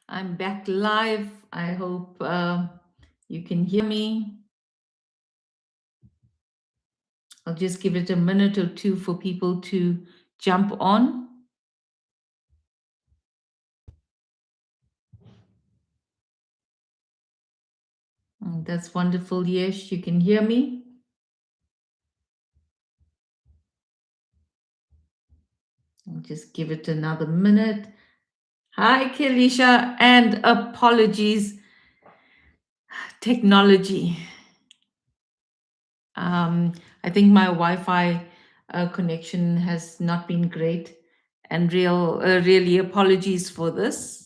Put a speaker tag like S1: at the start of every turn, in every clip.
S1: I'm back live. I hope you can hear me. I'll just give it a minute or two for people to jump on. That's wonderful. Yes, you can hear me. I'll just give it another minute. Hi, Kelisha, and apologies, technology. Um, I think my Wi-Fi connection has not been great, and really apologies for this.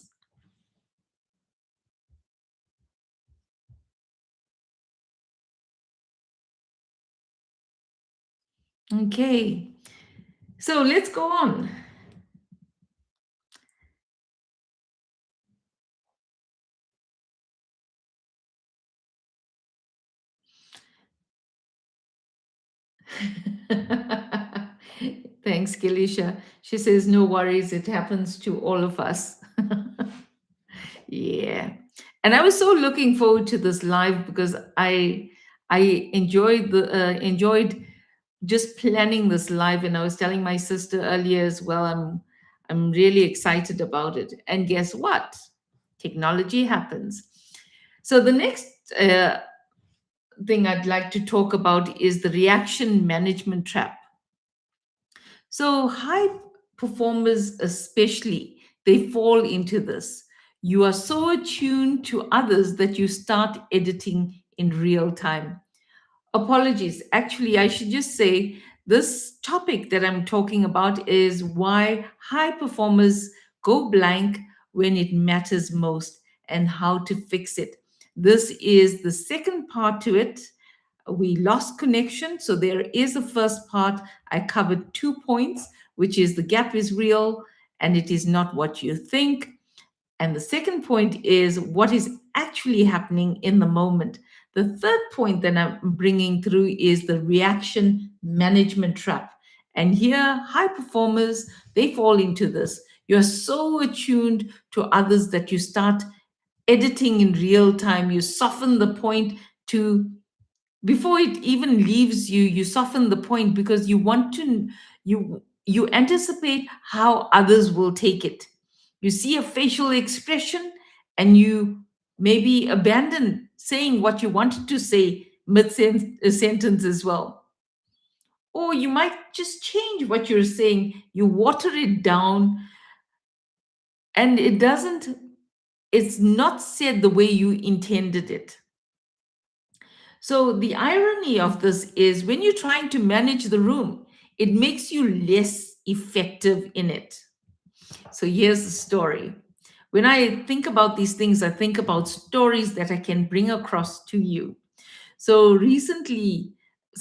S1: Okay, so let's go on. Thanks, Gilisha. She says, no worries, it happens to all of us. Yeah. And I was so looking forward to this live because I enjoyed just planning this live, and I was telling my sister earlier as well. I'm really excited about it. And guess what? Technology happens. So the next thing I'd like to talk about is the reaction management trap. So, high performers, especially, they fall into this. You are so attuned to others that you start editing in real time. Apologies. Actually, I should just say this topic that I'm talking about is why high performers go blank when it matters most and how to fix it. This is the second part to it. We lost connection. So there is a first part. I covered 2 points, which is the gap is real and it is not what you think. And the second point is what is actually happening in the moment. The third point that I'm bringing through is the reaction management trap. And here, high performers, they fall into this. You're so attuned to others that you start editing in real time. You soften the point to before it even leaves you. You soften the point because you want to you anticipate how others will take it. You see a facial expression and you maybe abandon saying what you wanted to say mid sentence as well, or you might just change what you're saying. You water it down, and it's not said the way you intended it. So the irony of this is when you're trying to manage the room, it makes you less effective in it. So here's the story. When I think about these things, I think about stories that I can bring across to you. So recently,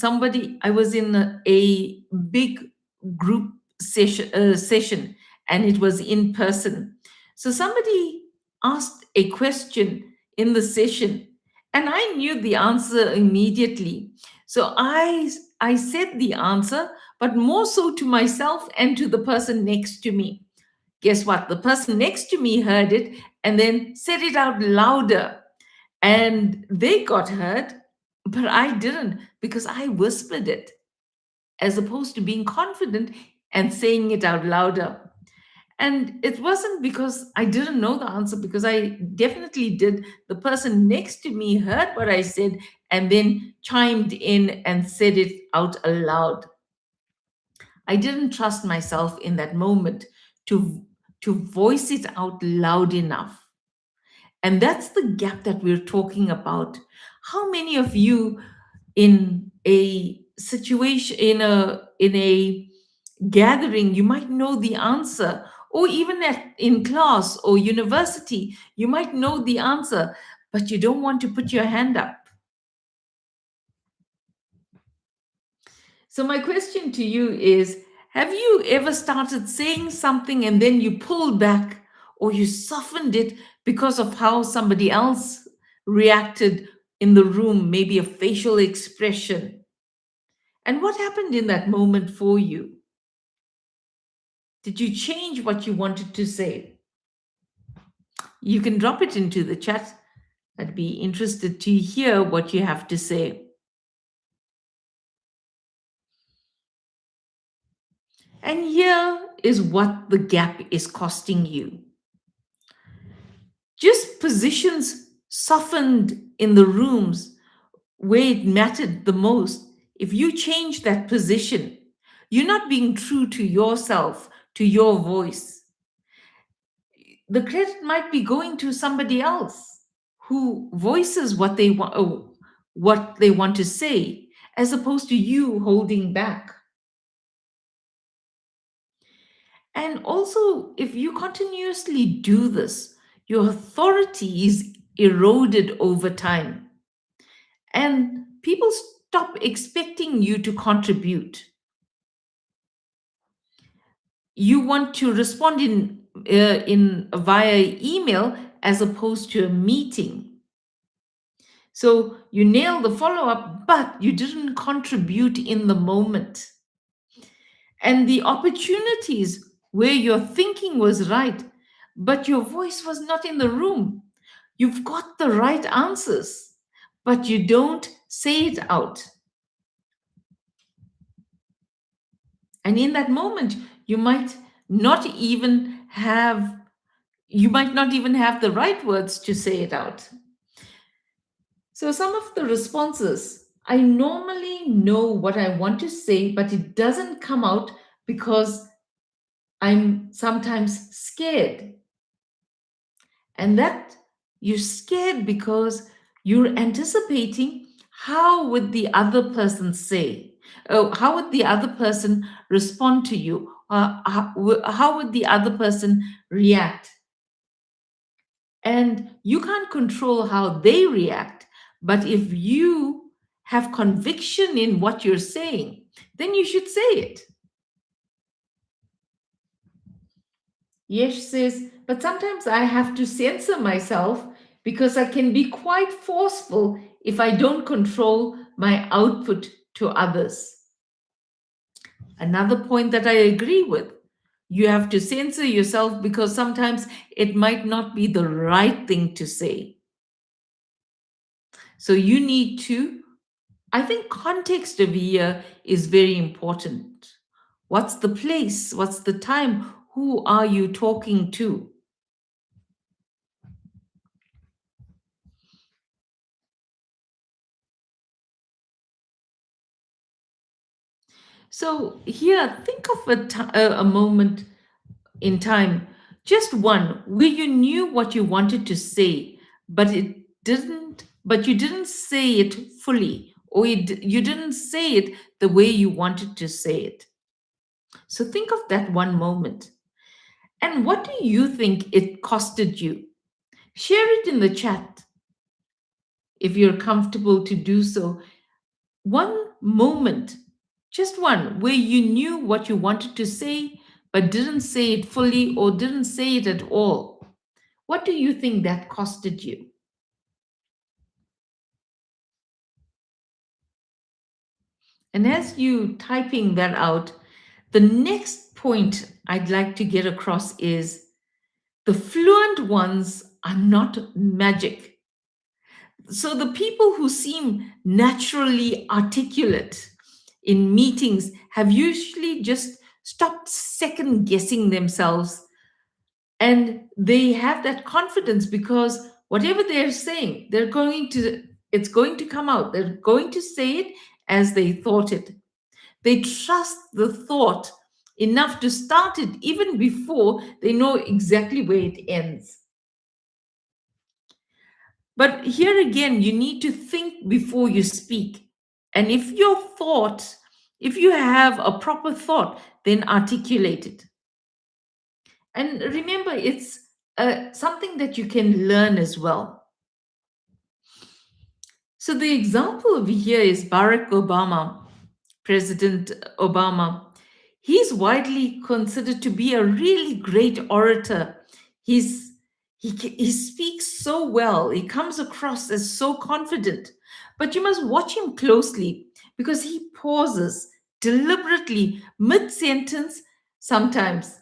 S1: I was in a big group session, and it was in person. So somebody asked a question in the session, and I knew the answer immediately. So I said the answer, but more so to myself and to the person next to me. Guess what? The person next to me heard it and then said it out louder, and they got heard, but I didn't because I whispered it as opposed to being confident and saying it out louder. And it wasn't because I didn't know the answer, because I definitely did. The person next to me heard what I said and then chimed in and said it out aloud. I didn't trust myself in that moment to, to voice it out loud enough. And that's the gap that we're talking about. How many of you in a situation, in a gathering, you might know the answer, or even in class or university, you might know the answer, but you don't want to put your hand up? So my question to you is, have you ever started saying something and then you pulled back or you softened it because of how somebody else reacted in the room, maybe a facial expression? And what happened in that moment for you? Did you change what you wanted to say? You can drop it into the chat. I'd be interested to hear what you have to say. And here is what the gap is costing you. Just positions softened in the rooms where it mattered the most. If you change that position, you're not being true to yourself, to your voice. The credit might be going to somebody else who voices what they want to say, as opposed to you holding back. And also, if you continuously do this, your authority is eroded over time, and people stop expecting you to contribute. You want to respond in via email as opposed to a meeting. So you nail the follow up, but you didn't contribute in the moment. And the opportunities where your thinking was right, but your voice was not in the room. You've got the right answers, but you don't say it out. And in that moment, you might not even have the right words to say it out. So some of the responses, I normally know what I want to say, but it doesn't come out because I'm sometimes scared. And that you're scared because you're anticipating how would the other person say? How would the other person respond to you? How would the other person react? And you can't control how they react. But if you have conviction in what you're saying, then you should say it. Yesh says, but sometimes I have to censor myself because I can be quite forceful if I don't control my output to others. Another point that I agree with. You have to censor yourself because sometimes it might not be the right thing to say. So you need to, I think context over here is very important. What's the place? What's the time? Who are you talking to? So here, think of a moment in time, just one, where you knew what you wanted to say, but you didn't say it fully, or you didn't say it the way you wanted to say it. So think of that one moment. And what do you think it costed you? Share it in the chat if you're comfortable to do so. One moment, just one, where you knew what you wanted to say, but didn't say it fully or didn't say it at all. What do you think that costed you? And as you typing that out, the next point I'd like to get across is the fluent ones are not magic. So the people who seem naturally articulate in meetings have usually just stopped second guessing themselves, and they have that confidence because whatever they're saying, it's going to come out. They're going to say it as they thought it. They trust the thought enough to start it even before they know exactly where it ends. But here again, you need to think before you speak. And if you have a proper thought, then articulate it. And remember, it's something that you can learn as well. So the example over here is Barack Obama, President Obama. He's widely considered to be a really great orator. He speaks so well. He comes across as so confident. But you must watch him closely because he pauses deliberately mid-sentence sometimes.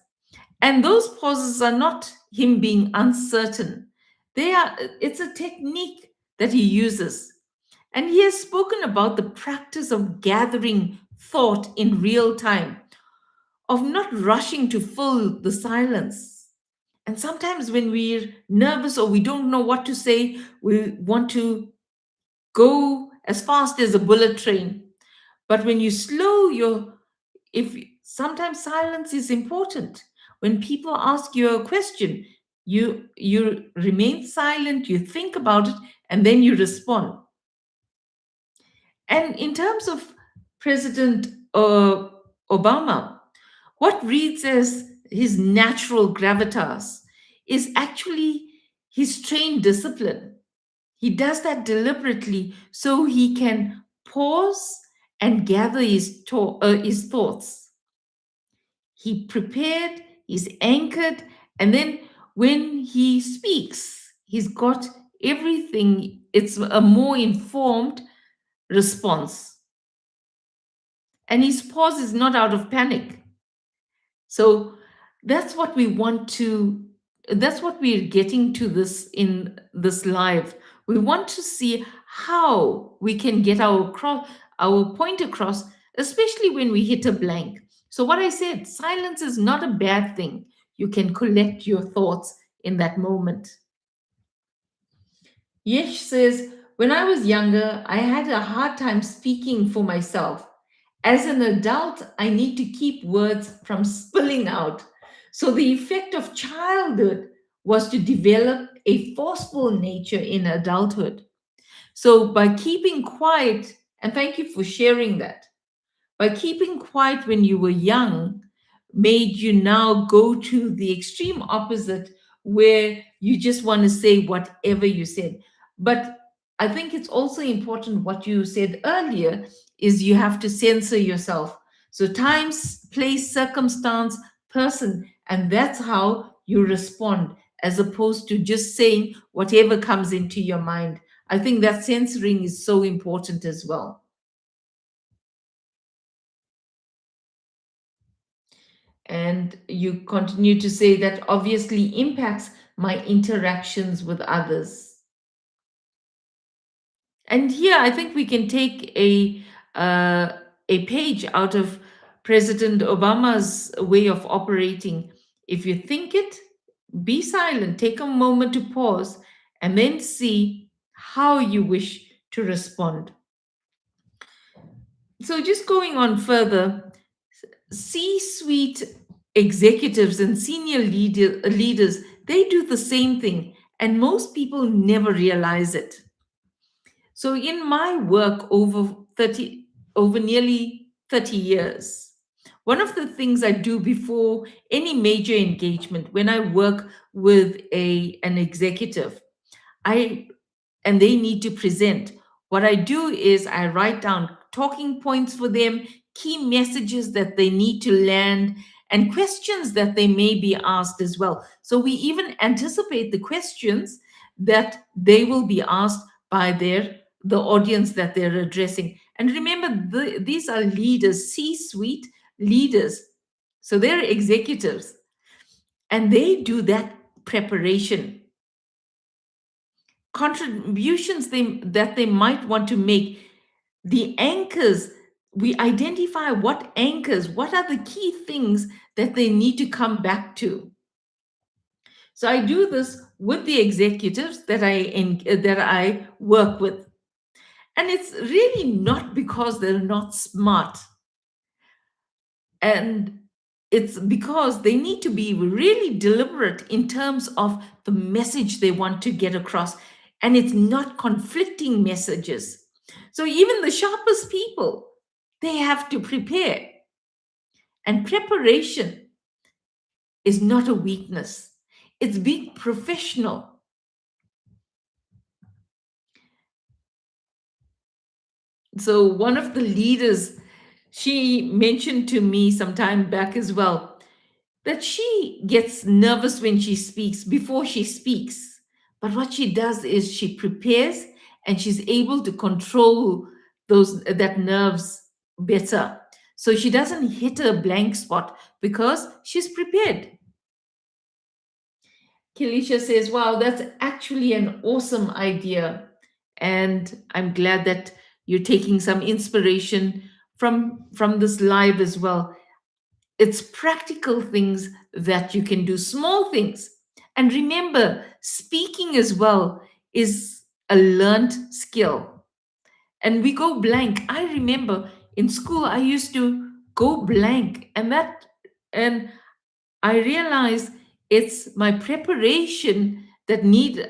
S1: And those pauses are not him being uncertain, It's a technique that he uses. And he has spoken about the practice of gathering thought in real time, of not rushing to fill the silence. And sometimes when we're nervous or we don't know what to say, we want to go as fast as a bullet train. But when you slow your, if sometimes silence is important. When people ask you a question, you remain silent, you think about it, and then you respond. And in terms of President Obama, what reads as his natural gravitas is actually his trained discipline. He does that deliberately so he can pause and gather his thoughts. He prepared, he's anchored, and then when he speaks, he's got everything. It's a more informed response. And his pause is not out of panic. So that's what we want to, that's what we're getting to this in this live. We want to see how we can get our point across, especially when we hit a blank. So what I said, silence is not a bad thing. You can collect your thoughts in that moment. Yesh says, when I was younger, I had a hard time speaking for myself. As an adult, I need to keep words from spilling out. So the effect of childhood was to develop a forceful nature in adulthood. So by keeping quiet, and thank you for sharing that, by keeping quiet when you were young made you now go to the extreme opposite where you just want to say whatever you said. But I think it's also important what you said earlier is you have to censor yourself. So times, place, circumstance, person, and that's how you respond as opposed to just saying whatever comes into your mind. I think that censoring is so important as well. And you continue to say that obviously impacts my interactions with others. And here I think we can take a page out of President Obama's way of operating. If you think it, be silent, take a moment to pause, and then see how you wish to respond. So, just going on further, C suite executives and senior leaders, they do the same thing, and most people never realize it. So, in my work over nearly 30 years, one of the things I do before any major engagement, when I work with an executive, I and they need to present. What I do is I write down talking points for them, key messages that they need to land, and questions that they may be asked as well. So we even anticipate the questions that they will be asked by the audience that they're addressing. And remember, these are leaders, C-suite leaders. So they're executives, and they do that preparation contributions that they might want to make, the anchors. We identify what anchors, what are the key things that they need to come back to. So I do this with the executives that I work with, and it's really not because they're not smart, and it's because they need to be really deliberate in terms of the message they want to get across, and it's not conflicting messages. So even the sharpest people, they have to prepare, and preparation is not a weakness, it's being professional. So one of the leaders, she mentioned to me some time back as well that she gets nervous when she speaks, before she speaks. But what she does is she prepares, and she's able to control that nerves better. So she doesn't hit a blank spot because she's prepared. Kelisha says, wow, that's actually an awesome idea. And I'm glad that you're taking some inspiration from this live as well. It's practical things that you can do, small things. And remember, speaking as well is a learned skill. And we go blank. I remember in school I used to go blank, and I realized it's my preparation that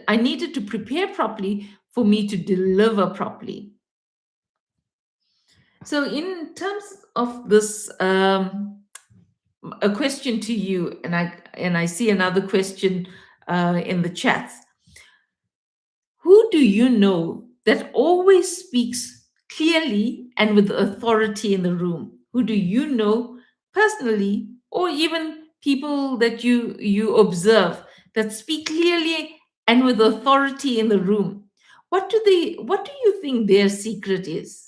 S1: I needed to prepare properly for me to deliver properly. So in terms of this, a question to you, and I see another question in the chat. Who do you know that always speaks clearly and with authority in the room? Who do you know personally, or even people that you observe that speak clearly and with authority in the room? What do you think their secret is?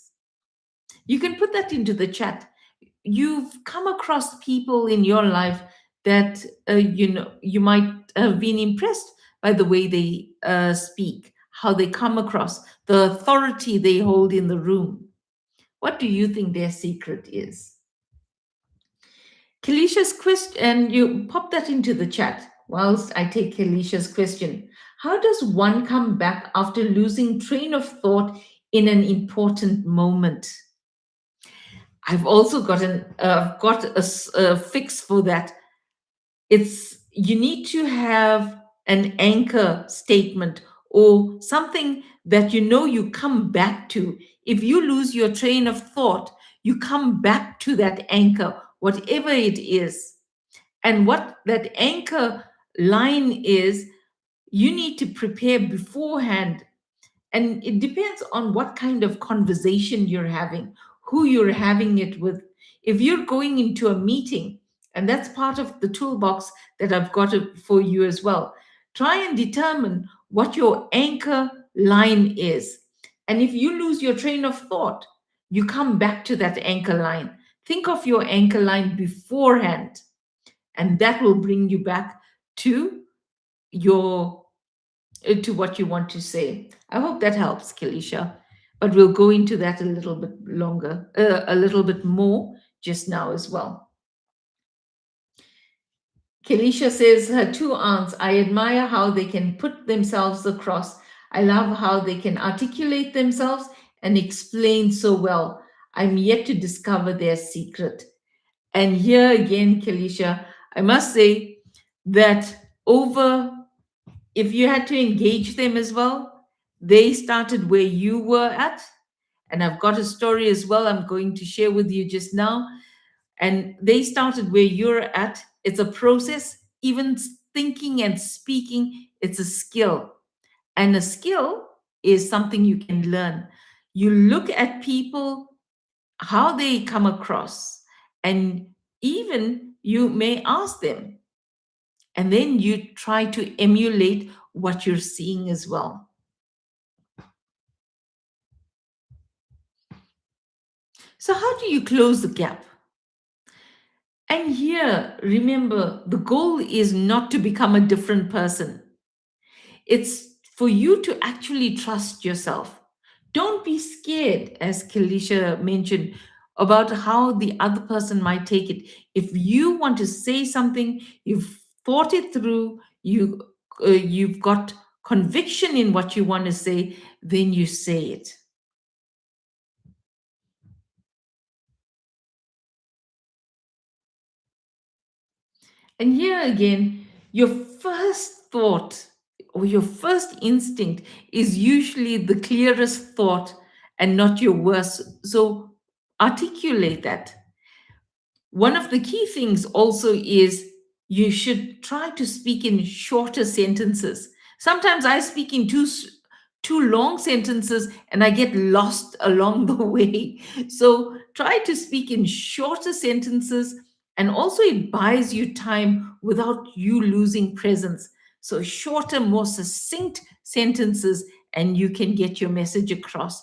S1: You can put that into the chat. You've come across people in your life that you might have been impressed by the way they speak, how they come across, the authority they hold in the room. What do you think their secret is? Kelisha's question, and you pop that into the chat whilst I take Kelisha's question. How does one come back after losing train of thought in an important moment? I've also got a fix for that. It's you need to have an anchor statement or something that you come back to. If you lose your train of thought, you come back to that anchor, whatever it is. And what that anchor line is, you need to prepare beforehand, and it depends on what kind of conversation you're having, who you're having it with. If you're going into a meeting, and that's part of the toolbox that I've got for you as well, try and determine what your anchor line is. And if you lose your train of thought, you come back to that anchor line. Think of your anchor line beforehand, and that will bring you back to your to what you want to say. I hope that helps, Kelisha. But we'll go into that a little bit longer, a little bit more just now as well. Kelisha says her two aunts, I admire how they can put themselves across. I love how they can articulate themselves and explain so well. I'm yet to discover their secret. And here again, Kelisha, I must say that if you had to engage them as well, they started where you were at. And I've got a story as well I'm going to share with you just now. And they started where you're at. It's a process. Even thinking and speaking, it's a skill. And a skill is something you can learn. You look at people, how they come across, and even you may ask them, and then you try to emulate what you're seeing as well. So, how do you close the gap? And here, remember, the goal is not to become a different person. It's for you to actually trust yourself. Don't be scared, as Kelisha mentioned, about how the other person might take it. If you want to say something, you've thought it through, you've got conviction in what you want to say, then you say it. And here again, your first thought or your first instinct is usually the clearest thought and not your worst. So articulate that. One of the key things also is you should try to speak in shorter sentences. Sometimes I speak in too long sentences and I get lost along the way. So try to speak in shorter sentences, and also it buys you time without you losing presence. So shorter, more succinct sentences, and you can get your message across.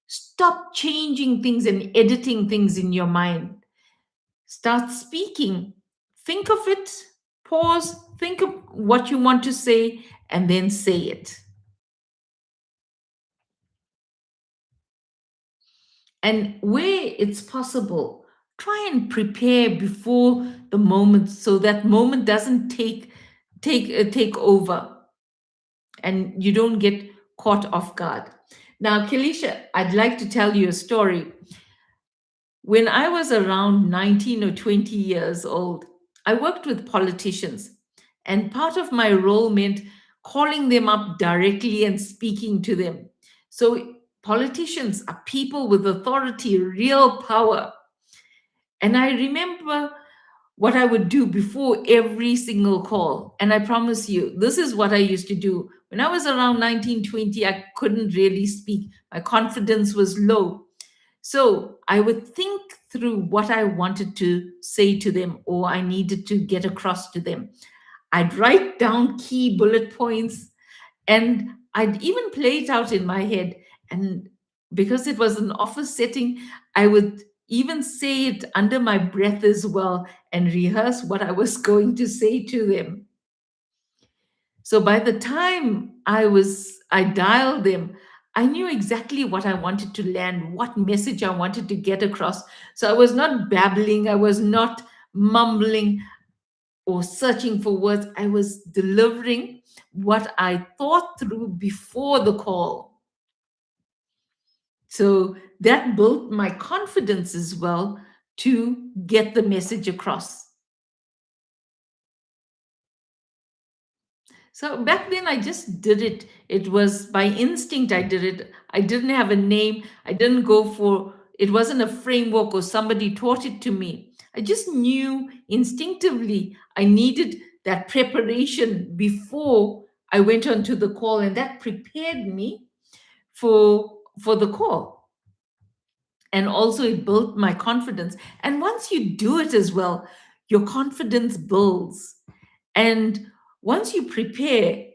S1: Stop changing things and editing things in your mind. Start speaking. Think of it, pause, think of what you want to say and then say it. And where it's possible, try and prepare before the moment so that moment doesn't take over and you don't get caught off guard. Now, Kelisha, I'd like to tell you a story. When I was around 19 or 20 years old, I worked with politicians, and part of my role meant calling them up directly and speaking to them. So, politicians are people with authority, real power. And I remember what I would do before every single call. And I promise you, this is what I used to do. When I was around 19, 20, I couldn't really speak. My confidence was low. So I would think through what I wanted to say to them or I needed to get across to them. I'd write down key bullet points and I'd even play it out in my head. And because it was an office setting, I would even say it under my breath as well and rehearse what I was going to say to them. So by the time I dialed them, I knew exactly what I wanted to land, what message I wanted to get across. So I was not babbling, I was not mumbling or searching for words. I was delivering what I thought through before the call. So that built my confidence as well to get the message across. So back then, I just did it. It was by instinct, I did it. I didn't have a name. I didn't go for it, wasn't a framework or somebody taught it to me. I just knew instinctively I needed that preparation before I went on to the call, and that prepared me for the call. And also, it built my confidence. And once you do it as well, your confidence builds. And once you prepare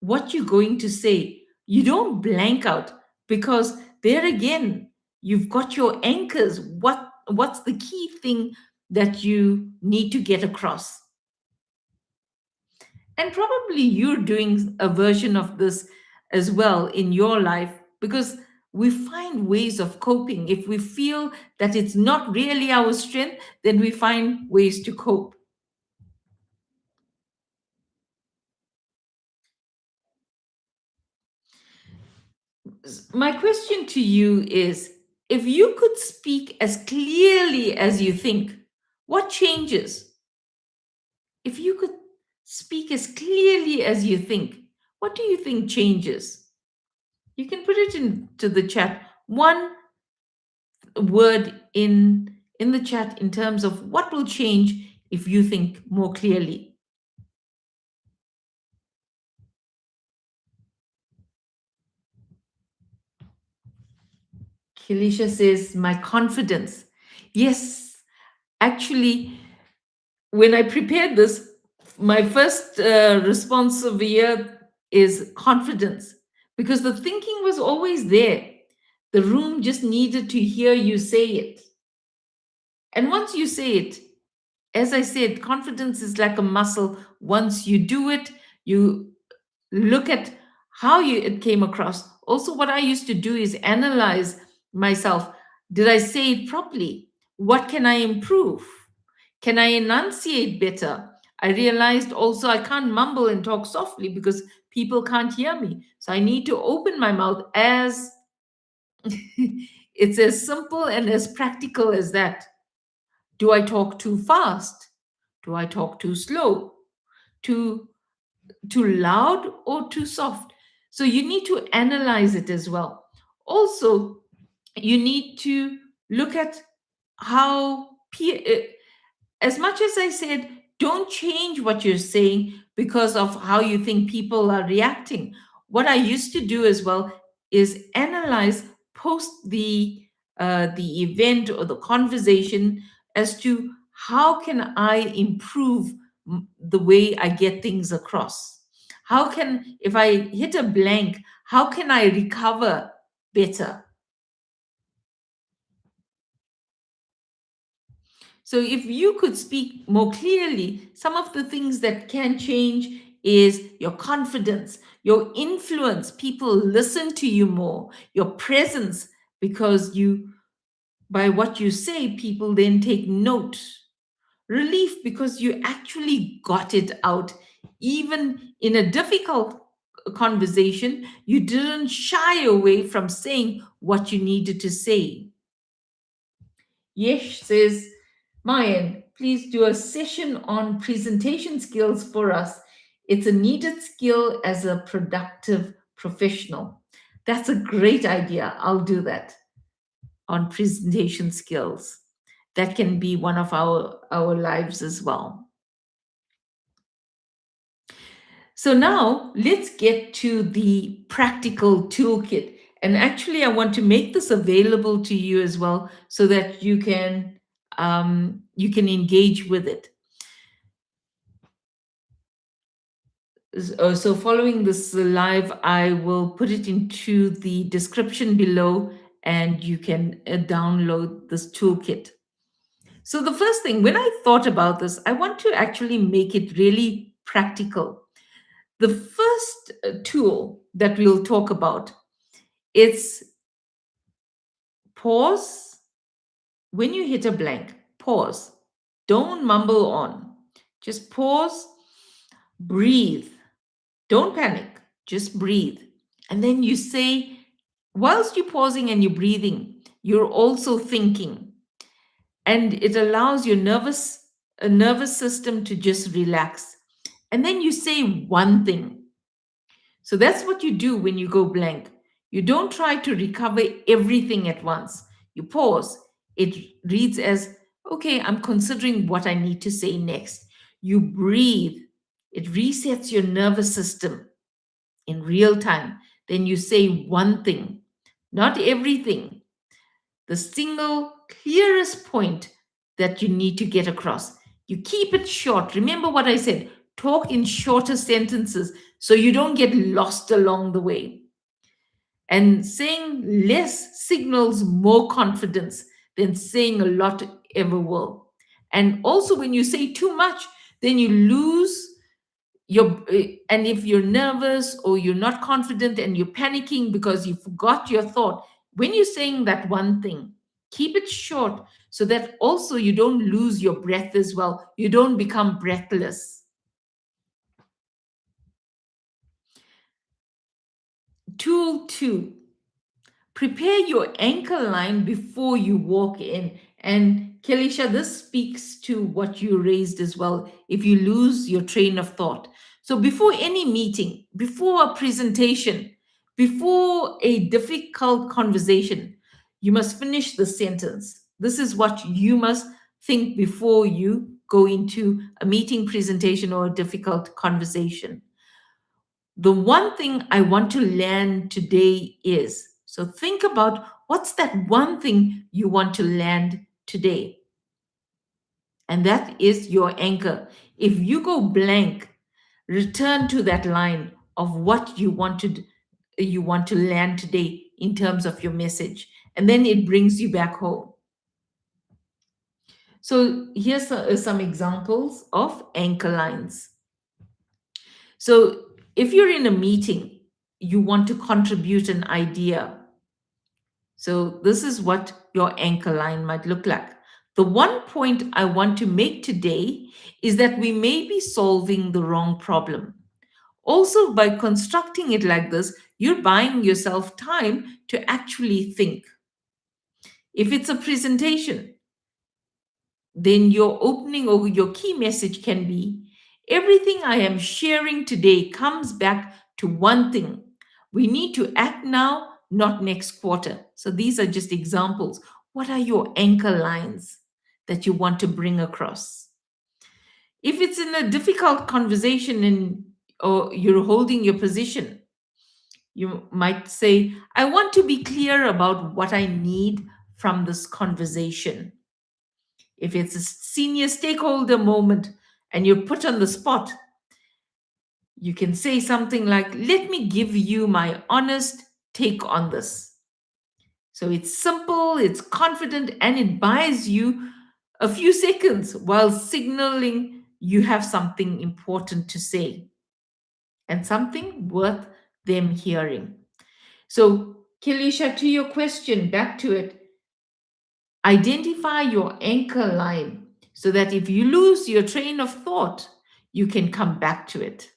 S1: what you're going to say, you don't blank out because there again, you've got your anchors. What's the key thing that you need to get across? And probably you're doing a version of this as well in your life because we find ways of coping. If we feel that it's not really our strength, then we find ways to cope. My question to you is, if you could speak as clearly as you think, what changes? If you could speak as clearly as you think, what do you think changes? You can put it into the chat. One word in the chat in terms of what will change if you think more clearly. Kilisha says, my confidence. Yes, actually, when I prepared this, my first response of the year is confidence because the thinking was always there. The room just needed to hear you say it. And once you say it, as I said, confidence is like a muscle. Once you do it, you look at how it came across. Also, what I used to do is analyze myself. Did I say it properly? What can I improve? Can I enunciate better? I realized also I can't mumble and talk softly because people can't hear me. So I need to open my mouth as it's as simple and as practical as that. Do I talk too fast? Do I talk too slow? Too too loud or too soft? So you need to analyze it as well. Also, you need to look at how as much as I said, don't change what you're saying because of how you think people are reacting. What I used to do as well is analyze post the event or the conversation as to how can I improve the way I get things across. How can, if I hit a blank, how can I recover better? So if you could speak more clearly, some of the things that can change is your confidence, your influence. People listen to you more, your presence, because you, by what you say, people then take note. Relief, because you actually got it out. Even in a difficult conversation, you didn't shy away from saying what you needed to say. Yesh says, Mayan, please do a session on presentation skills for us. It's a needed skill as a productive professional. That's a great idea. I'll do that on presentation skills. That can be one of our lives as well. So now let's get to the practical toolkit. And actually, I want to make this available to you as well so that you can engage with it. So following this live, I will put it into the description below and you can download this toolkit. So the first thing, when I thought about this, I want to actually make it really practical. The first tool that we'll talk about, it's pause. When you hit a blank, pause. Don't mumble on. Just pause, breathe. Don't panic, just breathe. And then you say, whilst you're pausing and you're breathing, you're also thinking. And it allows your nervous system to just relax. And then you say one thing. So that's what you do when you go blank. You don't try to recover everything at once. You pause. It reads as, okay, I'm considering what I need to say next. You breathe. It resets your nervous system in real time. Then you say one thing, not everything. The single clearest point that you need to get across. You keep it short. Remember what I said, talk in shorter sentences so you don't get lost along the way. And saying less signals more confidence than saying a lot ever will. And also, when you say too much, then you lose your. And if you're nervous or you're not confident and you're panicking because you forgot your thought, when you're saying that one thing, keep it short so that also you don't lose your breath as well. You don't become breathless. Tool 2, prepare your anchor line before you walk in. And Kelisha, this speaks to what you raised as well. If you lose your train of thought. So before any meeting, before a presentation, before a difficult conversation, you must finish the sentence. This is what you must think before you go into a meeting, presentation, or a difficult conversation. The one thing I want to land today is, so think about what's that one thing you want to land today. And that is your anchor. If you go blank, return to that line of what you want to land today in terms of your message. And then it brings you back home. So here's some examples of anchor lines. So if you're in a meeting, you want to contribute an idea. So this is what your anchor line might look like. The one point I want to make today is that we may be solving the wrong problem. Also, by constructing it like this, you're buying yourself time to actually think. If it's a presentation, then your opening or your key message can be, everything I am sharing today comes back to one thing. We need to act now, not next quarter. So these are just examples. What are your anchor lines that you want to bring across? If it's in a difficult conversation or you're holding your position, you might say, I want to be clear about what I need from this conversation. If it's a senior stakeholder moment and you're put on the spot, you can say something like, let me give you my honest take on this. So it's simple, it's confident, and it buys you a few seconds while signaling you have something important to say and something worth them hearing. So, Kilisha, to your question, back to it, identify your anchor line so that if you lose your train of thought, you can come back to it.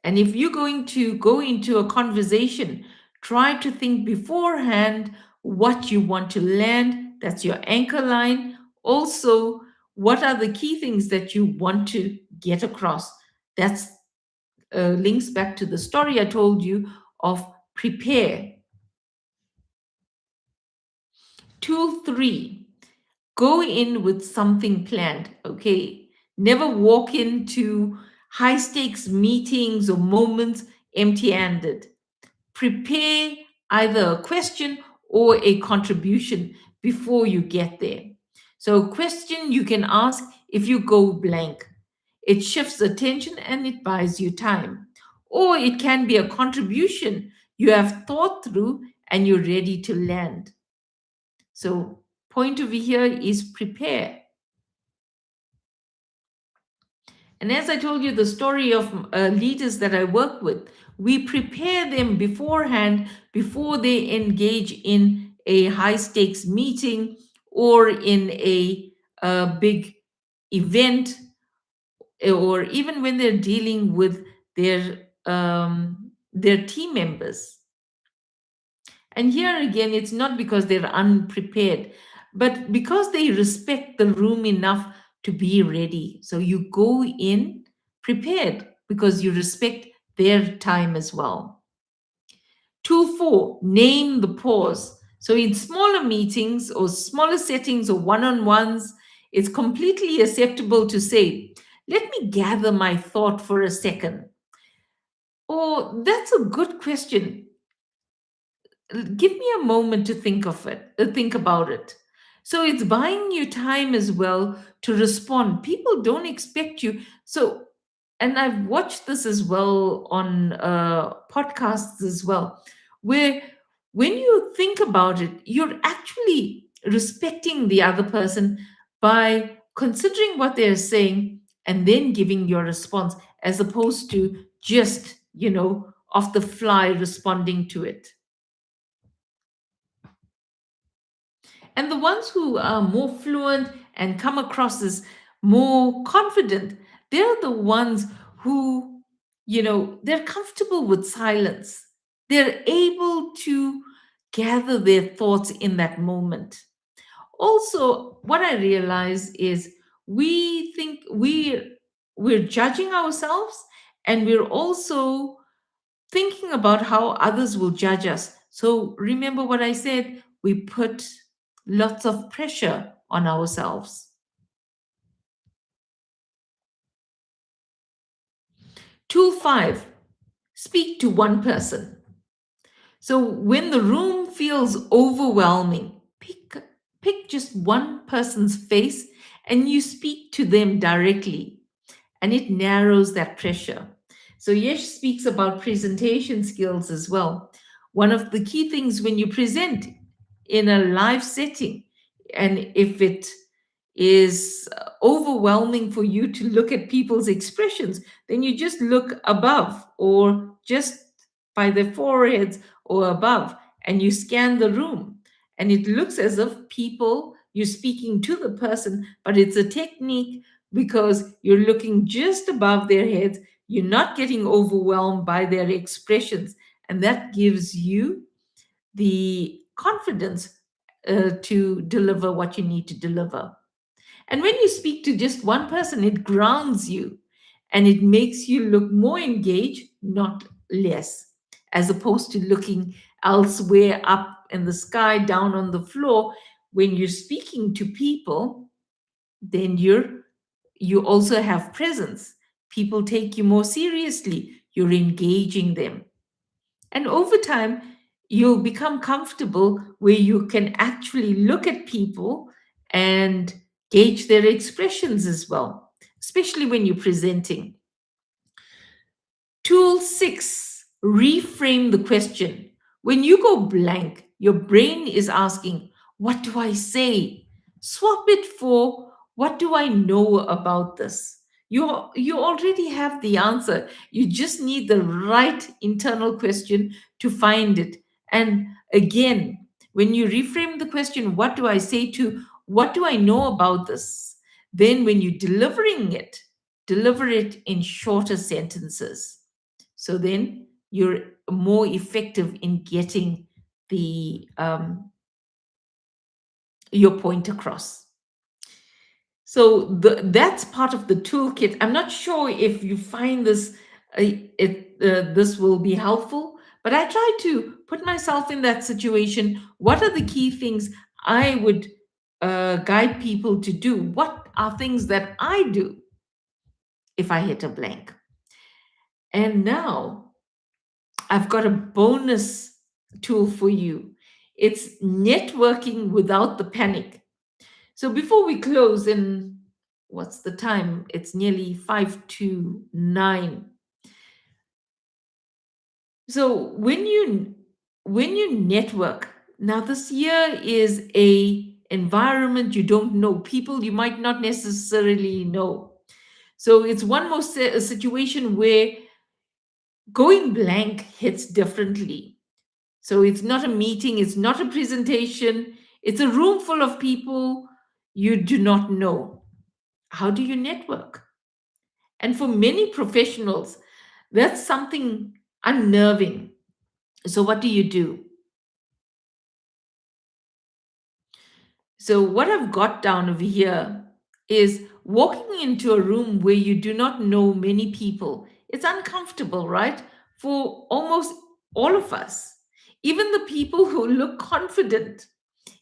S1: And if you're going to go into a conversation, try to think beforehand what you want to land. That's your anchor line. Also, what are the key things that you want to get across? That's links back to the story I told you of prepare. Tool 3, go in with something planned. Okay. Never walk into high stakes meetings or moments empty handed. Prepare either a question or a contribution before you get there. So, a question you can ask if you go blank. It shifts attention and it buys you time. Or it can be a contribution you have thought through and you're ready to land. So, point over here is prepare. And as I told you, the story of leaders that I work with, we prepare them beforehand before they engage in a high stakes meeting or in a big event, or even when they're dealing with their team members. And here again, it's not because they're unprepared, but because they respect the room enough to be ready. So you go in prepared because you respect their time as well. Tool 4, name the pause. So in smaller meetings or smaller settings or one on ones, it's completely acceptable to say, let me gather my thought for a second. Or that's a good question. Give me a moment to think of it, think about it. So it's buying you time as well to respond. People don't expect you. So, and I've watched this as well on podcasts as well, where when you think about it, you're actually respecting the other person by considering what they're saying and then giving your response, as opposed to just, off the fly responding to it. And the ones who are more fluent and come across as more confident, they're the ones who, they're comfortable with silence. They're able to gather their thoughts in that moment. Also, what I realize is we think we're judging ourselves, and we're also thinking about how others will judge us. So remember what I said, we put lots of pressure on ourselves. Tool 5, speak to one person. So when the room feels overwhelming, pick just one person's face and you speak to them directly, and it narrows that pressure. So Yesh speaks about presentation skills as well. One of the key things when you present in a live setting, and if it is overwhelming for you to look at people's expressions, then you just look above or just by their foreheads or above, and you scan the room. And it looks as if you're speaking to the person, but it's a technique because you're looking just above their heads. You're not getting overwhelmed by their expressions. And that gives you the confidence to deliver what you need to deliver. And when you speak to just one person, it grounds you and it makes you look more engaged, not less, as opposed to looking elsewhere, up in the sky, down on the floor. When you're speaking to people, then you also have presence. People take you more seriously. You're engaging them. And over time, you'll become comfortable where you can actually look at people and gauge their expressions as well, especially when you're presenting. Tool 6, reframe the question. When you go blank, your brain is asking, what do I say? Swap it for, what do I know about this? You already have the answer. You just need the right internal question to find it. And again, when you reframe the question, what do I say, to what do I know about this? Then when you're delivering it, deliver it in shorter sentences. So then you're more effective in getting the your point across. So that's part of the toolkit. I'm not sure if you find this this will be helpful, but I try to put myself in that situation. What are the key things I would guide people to do? What are things that I do if I hit a blank? And now I've got a bonus tool for you. It's networking without the panic. So before we close, in what's the time? It's nearly 5 to 9. So when you network, now this year is a environment you don't know, people you might not necessarily know. So it's one more situation where going blank hits differently. So it's not a meeting, it's not a presentation, it's a room full of people you do not know. How do you network? And for many professionals, that's something unnerving. So, what do you do? So, what I've got down over here is walking into a room where you do not know many people. It's uncomfortable, right? For almost all of us. Even the people who look confident,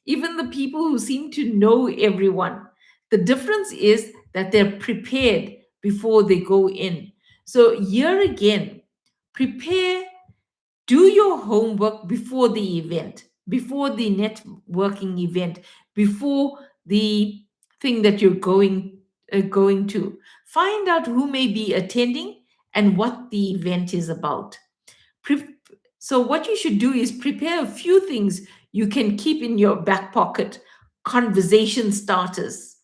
S1: even the people who seem to know everyone. The difference is that they're prepared before they go in. So, here again, prepare, do your homework before the event, before the networking event, before the thing that you're going to. Find out who may be attending and what the event is about. Pre- so, what you should do is prepare a few things you can keep in your back pocket: conversation starters,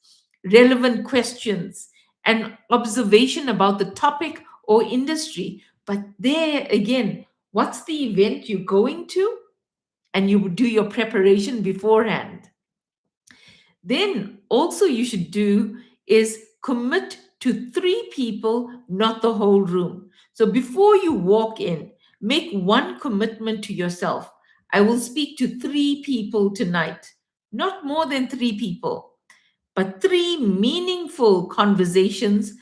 S1: relevant questions, and observation about the topic or industry. But there again, what's the event you're going to? And you do your preparation beforehand. Then also you should do is commit to 3 people, not the whole room. So before you walk in, make one commitment to yourself. I will speak to 3 people tonight, not more than 3 people, but 3 meaningful conversations.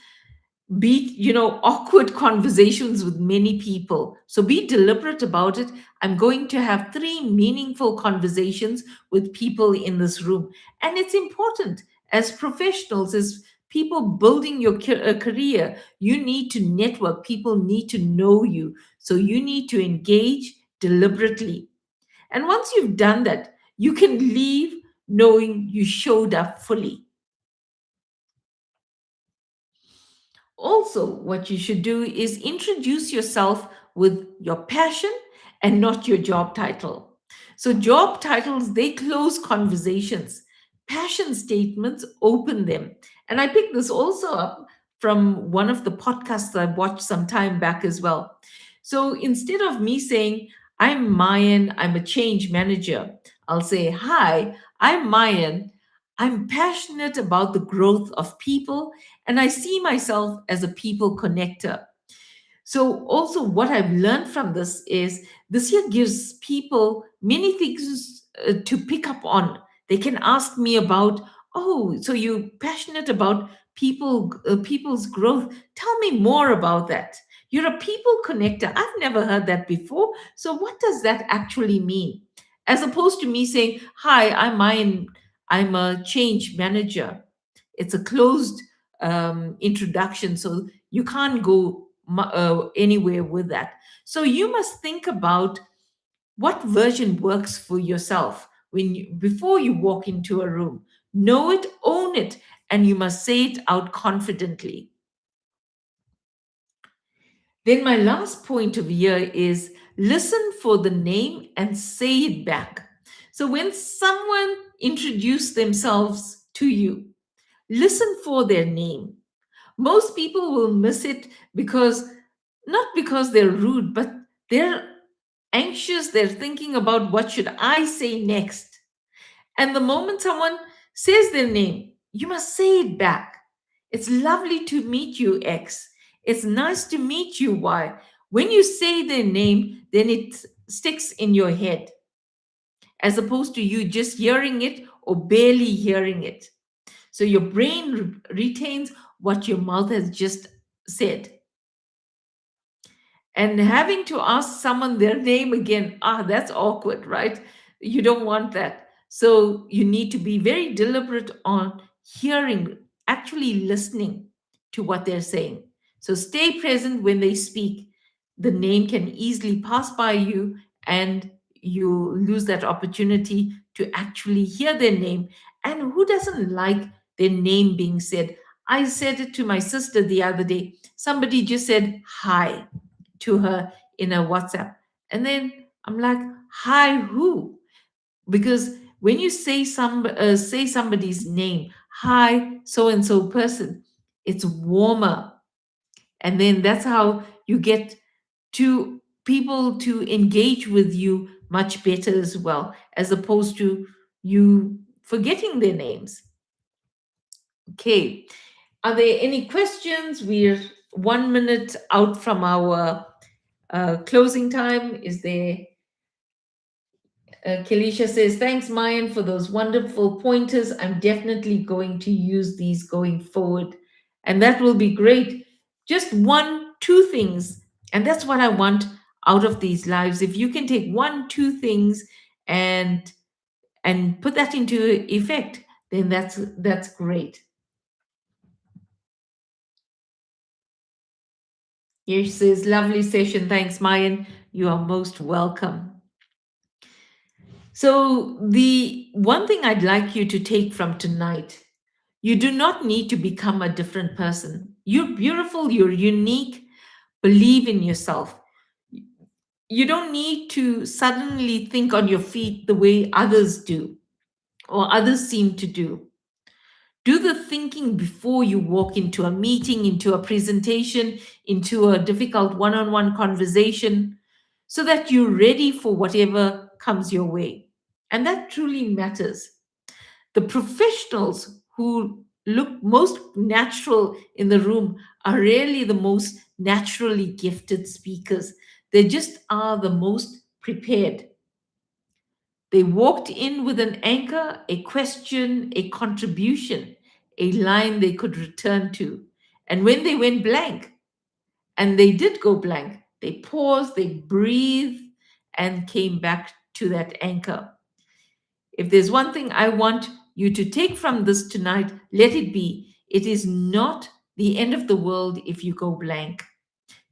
S1: Be, awkward conversations with many people. So be deliberate about it. I'm going to have 3 meaningful conversations with people in this room. And it's important as professionals, as people building your career, you need to network. People need to know you. So you need to engage deliberately. And once you've done that, you can leave knowing you showed up fully. Also, what you should do is introduce yourself with your passion and not your job title. So, job titles, they close conversations. Passion statements open them. And I picked this also up from one of the podcasts I watched some time back as well. So, instead of me saying, I'm Mayan, I'm a change manager, I'll say, Hi, I'm Mayan. I'm passionate about the growth of people, and I see myself as a people connector. So, also, what I've learned from this is this year gives people many things to pick up on. They can ask me about, oh, so you're passionate about people's growth. Tell me more about that. You're a people connector. I've never heard that before. So, what does that actually mean? As opposed to me saying, "Hi, I'm a change manager." It's a closed introduction, so you can't go anywhere with that. So you must think about what version works for yourself before you walk into a room. Know it, own it, and you must say it out confidently. Then my last point of here is listen for the name and say it back. So when someone introduces themselves to you. Listen for their name. Most people will miss it because not because they're rude, but they're anxious. They're thinking about what should I say next. And the moment someone says their name, you must say it back. It's lovely to meet you, X. It's nice to meet you, Y. When you say their name, then it sticks in your head, as opposed to you just hearing it or barely hearing it. So your brain retains what your mouth has just said. And having to ask someone their name again, that's awkward, right? You don't want that. So you need to be very deliberate on hearing, actually listening to what they're saying. So stay present when they speak. The name can easily pass by you, and you lose that opportunity to actually hear their name. And who doesn't like their name being said? I said it to my sister the other day. Somebody just said hi to her in a WhatsApp. And then I'm like, hi, who? Because when you say somebody's name, hi, so and so person, it's warmer. And then that's how you get to people to engage with you much better as well, as opposed to you forgetting their names. Okay. Are there any questions? We're 1 minute out from our closing time. Is there? Kelisha says, thanks, Mayan, for those wonderful pointers. I'm definitely going to use these going forward. And that will be great. Just one, two things. And that's what I want out of these lives. If you can take one, two things and put that into effect, then that's great. Here she says, lovely session. Thanks, Mayan. You are most welcome. So, the one thing I'd like you to take from tonight, you do not need to become a different person. You're beautiful, you're unique, believe in yourself. You don't need to suddenly think on your feet the way others do or others seem to do. Do the thinking before you walk into a meeting, into a presentation, into a difficult one on one conversation, so that you're ready for whatever comes your way. And that truly matters. The professionals who look most natural in the room are really the most naturally gifted speakers. They just are the most prepared. They walked in with an anchor, a question, a contribution, a line they could return to. And when they went blank, and they did go blank, they paused, they breathed, and came back to that anchor. If there's one thing I want you to take from this tonight, let it be. It is not the end of the world if you go blank.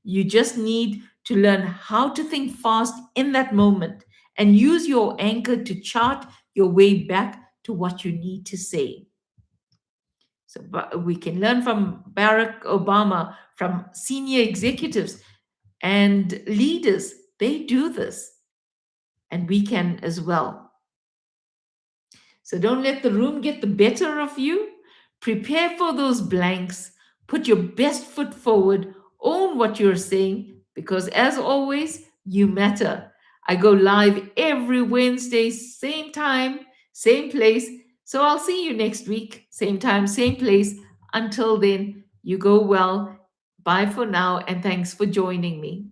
S1: You just need to learn how to think fast in that moment and use your anchor to chart your way back to what you need to say. So we can learn from Barack Obama, from senior executives and leaders. They do this, and we can as well. So don't let the room get the better of you. Prepare for those blanks. Put your best foot forward. Own what you're saying, because as always, you matter. I go live every Wednesday, same time, same place. So I'll see you next week, same time, same place. Until then, you go well. Bye for now, and thanks for joining me.